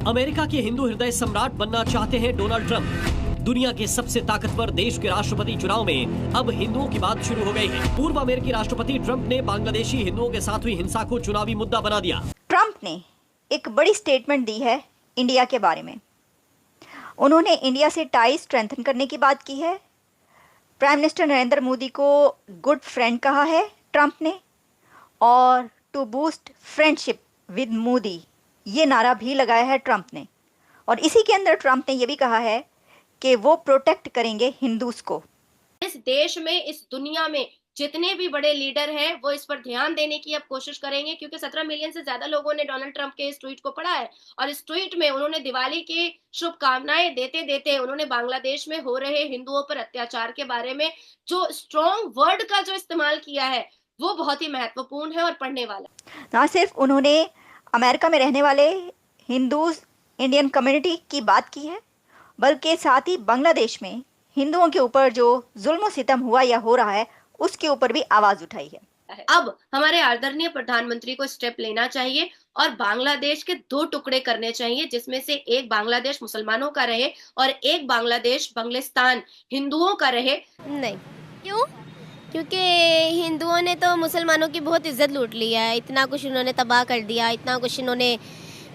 America के हिंदू हृदय सम्राट बनना चाहते हैं डोनाल्ड ट्रंप। दुनिया के सबसे ताकतवर देश के राष्ट्रपति चुनाव में अब हिंदुओं की बात शुरू हो गई है। पूर्व अमेरिकी राष्ट्रपति ट्रंप ने बांग्लादेशी हिंदुओं के साथ हुई हिंसा को चुनावी मुद्दा बना दिया। ट्रंप ने एक बड़ी स्टेटमेंट दी है इंडिया के बारे में। उन्होंने इंडिया से टाई स्ट्रेंथन करने की बात की है। प्राइम मिनिस्टर नरेंद्र मोदी को गुड फ्रेंड कहा है ट्रंप ने, और to boost friendship with Modi ये नारा भी लगाया है ट्रंप ने। और इसी के अंदर ट्रंप ने ये भी कहा है कि वो प्रोटेक्ट करेंगे हिंदूज को। इस देश में, इस दुनिया में जितने भी बड़े लीडर हैं वो इस पर ध्यान देने की अब कोशिश करेंगे, क्योंकि 17 मिलियन से ज्यादा लोगों ने डोनाल्ड ट्रंप के इस ट्वीट को पढ़ा है। और इस ट्वीट में उन्होंने दिवाली की शुभकामनाएं देते देते उन्होंने बांग्लादेश में हो रहे हिंदुओं पर अत्याचार के बारे में जो स्ट्रॉन्ग वर्ड का जो इस्तेमाल किया है वो बहुत ही महत्वपूर्ण है और पढ़ने वाला। ना सिर्फ उन्होंने अमेरिका में रहने वाले हिंदूज इंडियन कम्युनिटी की बात की है, बल्कि साथ ही बांग्लादेश में हिंदुओं के ऊपर जो जुल्म सितम हुआ या हो रहा है उसके ऊपर भी आवाज उठाई है। अब हमारे आदरणीय प्रधानमंत्री को स्टेप लेना चाहिए और बांग्लादेश के 2 टुकड़े करने चाहिए, जिसमें से एक बांग्लादेश मुसलमानों का रहे और एक बांग्लादेश बंगलिस्तान हिंदुओं का रहे। नहीं, क्यों? क्योंकि हिंदुओं ने तो मुसलमानों की बहुत इज्जत लूट ली है। इतना कुछ उन्होंने तबाह कर दिया, इतना कुछ इन्होंने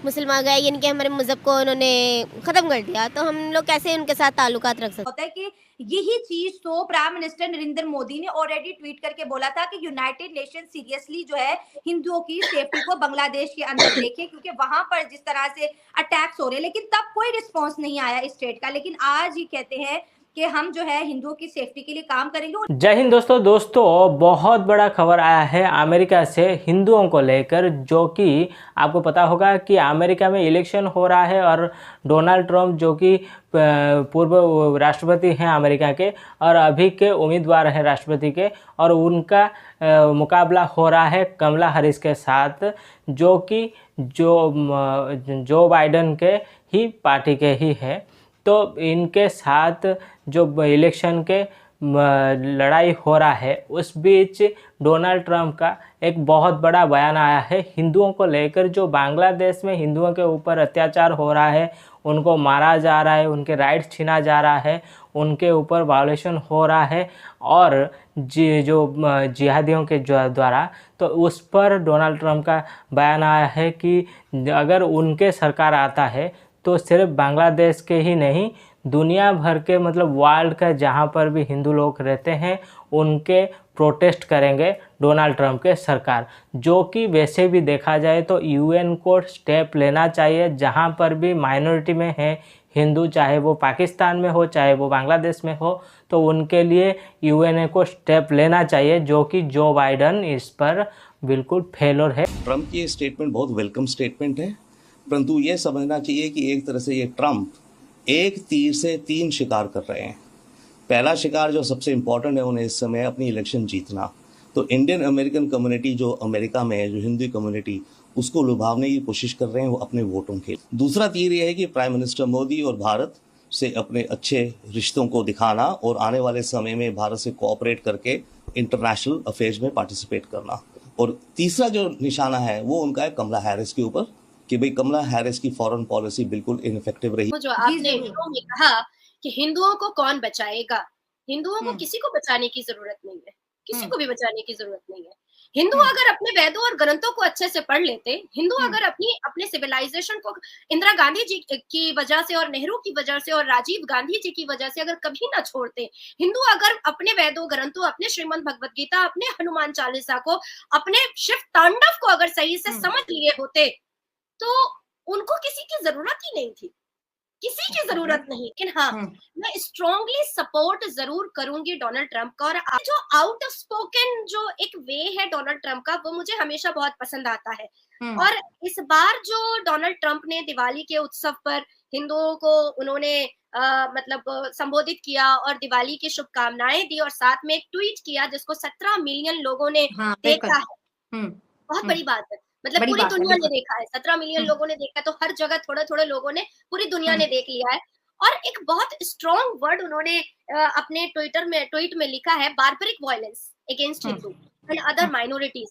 मुसलमान गए यानी कि हमारे मज़हब को उन्होंने ख़त्म कर दिया, तो हम लोग कैसे उनके साथ ताल्लुकात रख सकते? होता है कि यही चीज तो प्राइम मिनिस्टर नरेंद्र मोदी ने ऑलरेडी ट्वीट करके बोला था कि यूनाइटेड नेशन सीरियसली जो है हिंदुओं की सेफ्टी को बांग्लादेश के अंदर देखे, क्योंकि वहां पर जिस तरह से अटैक्स हो रहे हैं, लेकिन तब कोई रिस्पॉन्स नहीं आया इस स्टेट का। लेकिन आज ये कहते हैं कि हम जो है हिंदुओं की सेफ्टी के लिए काम करेंगे। जय हिंद दोस्तों बहुत बड़ा खबर आया है अमेरिका से हिंदुओं को लेकर, जो कि आपको पता होगा कि अमेरिका में इलेक्शन हो रहा है और डोनाल्ड ट्रंप जो कि पूर्व राष्ट्रपति हैं अमेरिका के और अभी के उम्मीदवार हैं राष्ट्रपति के, और उनका मुकाबला हो रहा है कमला हैरिस के साथ, जो कि जो बाइडेन के ही पार्टी के ही है। तो इनके साथ जो इलेक्शन के लड़ाई हो रहा है उस बीच डोनाल्ड ट्रंप का एक बहुत बड़ा बयान आया है हिंदुओं को लेकर। जो बांग्लादेश में हिंदुओं के ऊपर अत्याचार हो रहा है, उनको मारा जा रहा है, उनके राइट्स छीना जा रहा है, उनके ऊपर वायलेशन हो रहा है और जो जिहादियों के द्वारा, तो उस पर डोनाल्ड ट्रंप का बयान आया है कि अगर उनके सरकार आता है तो सिर्फ बांग्लादेश के ही नहीं, दुनिया भर के मतलब वर्ल्ड का जहाँ पर भी हिंदू लोग रहते हैं उनके प्रोटेस्ट करेंगे डोनाल्ड ट्रंप के सरकार। जो कि वैसे भी देखा जाए तो यूएन को स्टेप लेना चाहिए, जहाँ पर भी माइनॉरिटी में है हिंदू, चाहे वो पाकिस्तान में हो चाहे वो बांग्लादेश में हो, तो उनके लिए यूएन को स्टेप लेना चाहिए, जो कि जो बाइडेन इस पर बिल्कुल फेलोर है। ट्रंप की स्टेटमेंट बहुत वेलकम स्टेटमेंट है, परंतु ये समझना चाहिए कि एक तरह से ये ट्रंप एक तीर से 3 शिकार कर रहे हैं। पहला शिकार जो सबसे इम्पोर्टेंट है उन्हें इस समय अपनी इलेक्शन जीतना, तो इंडियन अमेरिकन कम्युनिटी जो अमेरिका में है, जो हिंदू कम्युनिटी, उसको लुभावने की कोशिश कर रहे हैं वो अपने वोटों के। दूसरा तीर यह है कि प्राइम मिनिस्टर मोदी और भारत से अपने अच्छे रिश्तों को दिखाना और आने वाले समय में भारत से कोऑपरेट करके इंटरनेशनल अफेयर्स में पार्टिसिपेट करना। और तीसरा जो निशाना है वो उनका है कमला हैरिस के ऊपर, कि भाई कमला हैरिस की फॉरेन पॉलिसी बिल्कुल इनइफेक्टिव रही। जो आपने इंट्रो में कहा कि हिंदुओं को कौन बचाएगा, हिंदुओं को किसी को बचाने की जरूरत नहीं है, किसी को भी बचाने की जरूरत नहीं है। हिंदू अगर अपने वेदों और ग्रंथों को अच्छे से पढ़ लेते, हिंदू अगर अपने सिविलाइजेशन को इंदिरा गांधी जी की वजह से और नेहरू की वजह से और राजीव गांधी जी की वजह से अगर कभी ना छोड़ते, हिंदू अगर अपने वेदों ग्रंथों, अपने श्रीमद् भगवत गीता, अपने हनुमान चालीसा को, अपने शिव तांडव को अगर सही से समझ लिए होते तो उनको किसी की जरूरत ही नहीं थी, किसी की जरूरत नहीं। लेकिन हाँ, मैं स्ट्रॉन्गली सपोर्ट जरूर करूंगी डोनाल्ड ट्रंप का। और जो आउट ऑफ स्पोकन जो एक वे है डोनाल्ड ट्रंप का, वो मुझे हमेशा बहुत पसंद आता है। और इस बार जो डोनाल्ड ट्रंप ने दिवाली के उत्सव पर हिंदुओं को उन्होंने मतलब संबोधित किया और दिवाली की शुभकामनाएं दी और साथ में एक ट्वीट किया जिसको 17 मिलियन लोगों ने देखा है। बहुत बड़ी बात है, मतलब पूरी दुनिया ने देखा है, 17 मिलियन लोगों ने देखा, तो हर जगह थोड़े थोड़े लोगों ने, पूरी दुनिया ने देख लिया है। और एक बहुत स्ट्रॉन्ग वर्ड उन्होंने अपने ट्वीट में लिखा है, barbaric violence against Hindu and other minorities.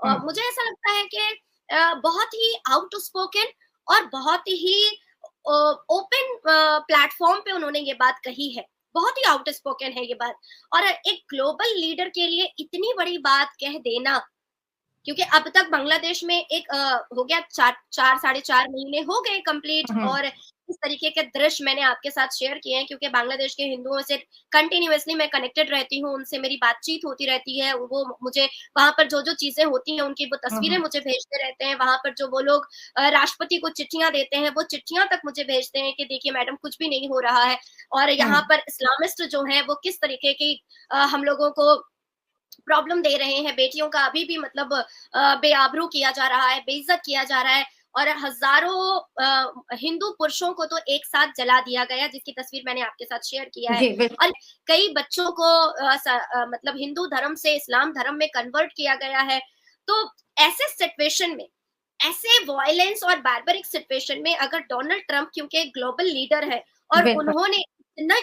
मुझे ऐसा लगता है कि बहुत ही आउट स्पोकन और बहुत ही ओपन प्लेटफॉर्म पे उन्होंने ये बात कही है, बहुत ही आउटस्पोकन है ये बात। और एक ग्लोबल लीडर के लिए इतनी बड़ी बात कह देना, क्योंकि अब तक बांग्लादेश में एक हो गया 4.5 महीने हो गए कंप्लीट, और इस तरीके के दृश्य मैंने आपके साथ शेयर किए हैं, क्योंकि बांग्लादेश के हिंदुओं से कंटिन्यूअसली मैं कनेक्टेड रहती हूँ, उनसे मेरी बातचीत होती रहती है, वो मुझे वहां पर जो जो चीजें होती हैं उनकी वो तस्वीरें मुझे भेजते रहते हैं, वहां पर जो वो लोग राष्ट्रपति को चिट्ठियां देते हैं वो चिट्ठियां तक मुझे भेजते हैं कि देखिए मैडम कुछ भी नहीं हो रहा है। और यहाँ पर इस्लामिस्ट जो है वो किस तरीके की हम लोगों को प्रॉब्लम दे रहे हैं, बेटियों का अभी भी मतलब बेआबरू किया जा रहा है, बेइज्जत किया जा रहा है, और हजारों हिंदू पुरुषों को तो एक साथ जला दिया गया, जिसकी तस्वीर मैंने आपके साथ शेयर किया है। और कई बच्चों को मतलब हिंदू धर्म से इस्लाम धर्म में कन्वर्ट किया गया है। तो ऐसे सिचुएशन में, ऐसे वायलेंस और बार्बरिक सिचुएशन में अगर डोनाल्ड ट्रंप, क्योंकि ग्लोबल लीडर है और उन्होंने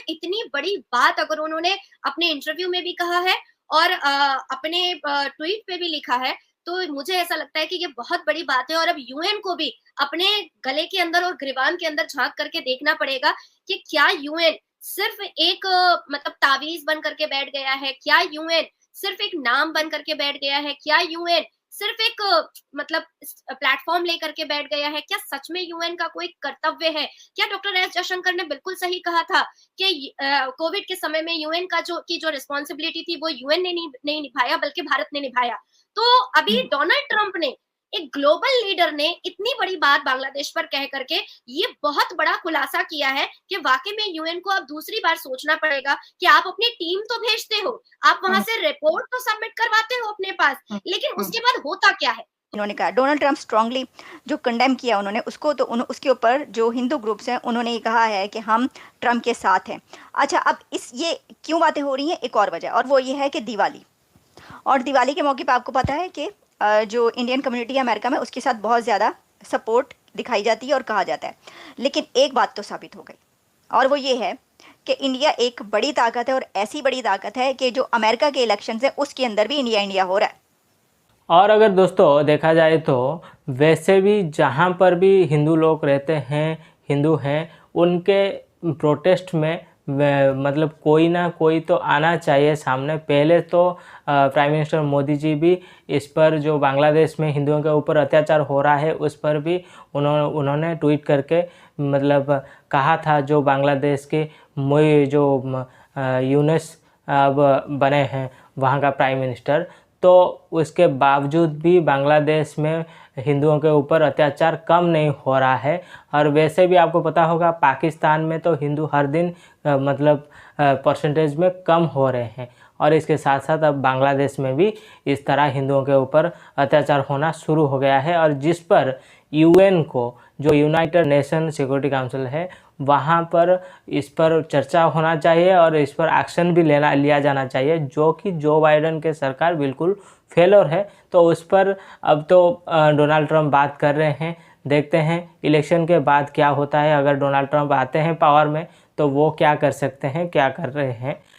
इतनी बड़ी बात अगर उन्होंने अपने इंटरव्यू में भी कहा है और अपने ट्वीट पे भी लिखा है, तो मुझे ऐसा लगता है कि ये बहुत बड़ी बात है। और अब यूएन को भी अपने गले के अंदर और ग्रीवान के अंदर झांक करके देखना पड़ेगा कि क्या यूएन सिर्फ एक मतलब तावीज बन करके बैठ गया है, क्या यूएन सिर्फ एक नाम बन करके बैठ गया है, क्या यूएन सिर्फ एक मतलब प्लेटफॉर्म लेकर के बैठ गया है, क्या सच में यूएन का कोई कर्तव्य है? क्या डॉक्टर एस जयशंकर ने बिल्कुल सही कहा था कि कोविड के समय में यूएन का जो रिस्पॉन्सिबिलिटी थी वो यूएन ने नहीं निभाया बल्कि भारत ने निभाया। तो अभी डोनाल्ड ट्रंप ने, एक ग्लोबल लीडर ने इतनी बड़ी बात बांग्लादेश पर कह करके ये बहुत बड़ा खुलासा किया है कि वाकई में यूएन को अब दूसरी बार सोचना पड़ेगा कि आप अपनी टीम तो भेजते हो, आप वहां से रिपोर्ट तो सबमिट करवाते हो अपने पास, लेकिन उसके बाद होता क्या है? उन्होंने कहा डोनाल्ड ट्रंप स्ट्रांगली जो कंडेम किया उन्होंने उसको, तो उसके ऊपर जो हिंदू ग्रुप्स हैं उन्होंने ये कहा है कि हम ट्रंप के साथ हैं। अच्छा, अब ये क्यों बातें हो रही हैं, एक और वजह, और वो ये है कि दिवाली, और दिवाली के मौके पर आपको पता है कि जो इंडियन कम्युनिटी है अमेरिका में उसके साथ बहुत ज़्यादा सपोर्ट दिखाई जाती है और कहा जाता है। लेकिन एक बात तो साबित हो गई, और वो ये है कि इंडिया एक बड़ी ताकत है, और ऐसी बड़ी ताकत है कि जो अमेरिका के इलेक्शन है उसके अंदर भी इंडिया हो रहा है। और अगर दोस्तों देखा जाए तो वैसे भी जहाँ पर भी हिंदू लोग रहते हैं, हिंदू हैं, उनके प्रोटेस्ट में मतलब कोई ना कोई तो आना चाहिए सामने। पहले तो प्राइम मिनिस्टर मोदी जी भी इस पर, जो बांग्लादेश में हिंदुओं के ऊपर अत्याचार हो रहा है उस पर भी उन्होंने ट्वीट करके मतलब कहा था, जो बांग्लादेश के जो यूनुस अब बने हैं वहाँ का प्राइम मिनिस्टर, तो उसके बावजूद भी बांग्लादेश में हिंदुओं के ऊपर अत्याचार कम नहीं हो रहा है। और वैसे भी आपको पता होगा पाकिस्तान में तो हिंदू हर दिन मतलब परसेंटेज में कम हो रहे हैं, और इसके साथ साथ अब बांग्लादेश में भी इस तरह हिंदुओं के ऊपर अत्याचार होना शुरू हो गया है, और जिस पर यूएन को, जो यूनाइटेड नेशन सिक्योरिटी काउंसिल है, वहाँ पर इस पर चर्चा होना चाहिए और इस पर एक्शन भी लिया जाना चाहिए, जो कि जो बाइडेन के सरकार बिल्कुल फेलर है। तो उस पर अब तो डोनाल्ड ट्रंप बात कर रहे हैं, देखते हैं इलेक्शन के बाद क्या होता है। अगर डोनाल्ड ट्रंप आते हैं पावर में तो वो क्या कर सकते हैं, क्या कर रहे हैं।